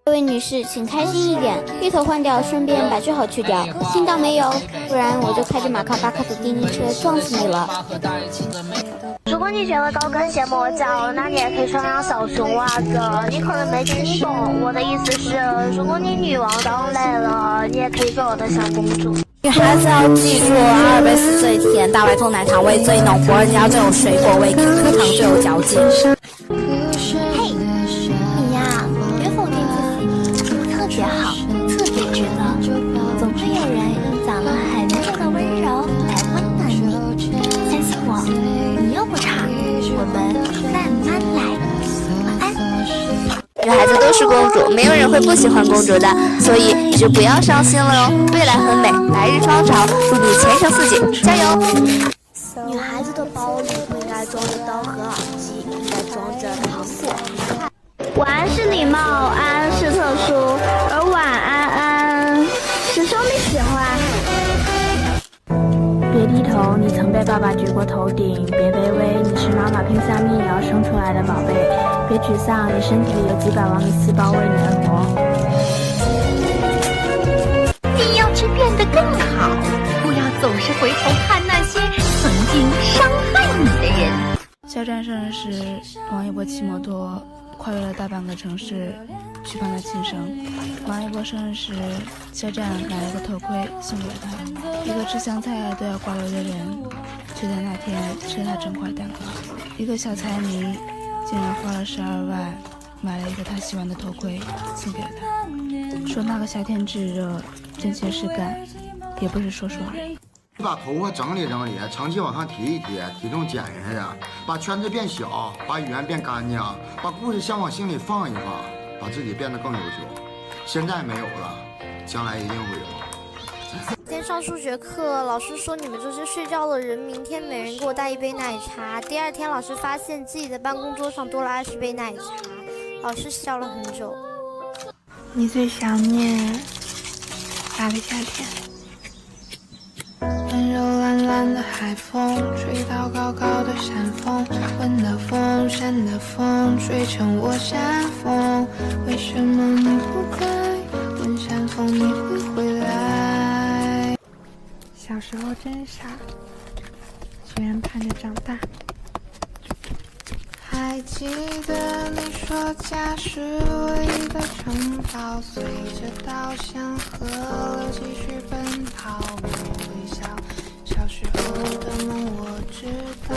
这位女士，请开心一点，芋头换掉，顺便把句号去掉，听到没有？不然我就开着马卡巴卡的叮叮车撞死你了。如果你觉得高跟鞋磨脚，那你也可以穿上小熊袜子。你可能没听懂，我的意思是，如果你女王当累了，你也可以做我的小公主。女孩子要记住，阿尔卑斯最甜，大白兔奶糖味最浓，博尔尼奥最有水果味，可可糖最有嚼劲。嘿，你呀，别否定自己，你特别好，特别值得。总会有人用讲了很久的温柔来温暖你，相信我，你又不差，我们慢慢来。晚安。女孩子都是公主，没有人会不喜欢公主的，所以你就不要伤心了哦。未来很美，来日方长，祝你前程似锦，加油！女孩子的包里不应该装着刀和耳机，应该装着糖果。晚安是礼貌，安安是特殊，而晚安安是兄弟喜欢。别低头，你曾被爸爸举过头顶；别卑微，你是妈妈拼下命也要生出来的宝贝；别沮丧，你身体里有几百万个细胞为你而活。你要去变得更好，不要总是回头看那些曾经伤害你的人。肖战生日时，王一博骑摩托跨越了大半个城市去帮他庆生。王一博生日时，肖战买了个头盔送给了他。一个吃香菜都要挂油的人，却在那天吃了他整块蛋糕。一个小财迷竟然花了12万买了一个他喜欢的头盔送给了他，说那个夏天炙热，真情实感，也不是说说而已。你把头发整理整理，长期往上提一提，体重减下去，把圈子变小，把语言变干净，把故事先往心里放一放，把自己变得更优秀。现在没有了，将来一定会有。今天上数学课，老师说你们这些睡觉的人，明天每人给我带一杯奶茶。第二天，老师发现自己的办公桌上多了20杯奶茶，老师笑了很久。你最想念哪个夏天？温柔懒懒的海风，吹到高高的山峰，温的风，山的风，吹成我山峰。为什么你不在？问山峰你会回来？小时候真傻，居然盼着长大。还记得你说家是唯一的城堡，随着稻香河流继续奔跑，没有微笑。小时候的梦我知道。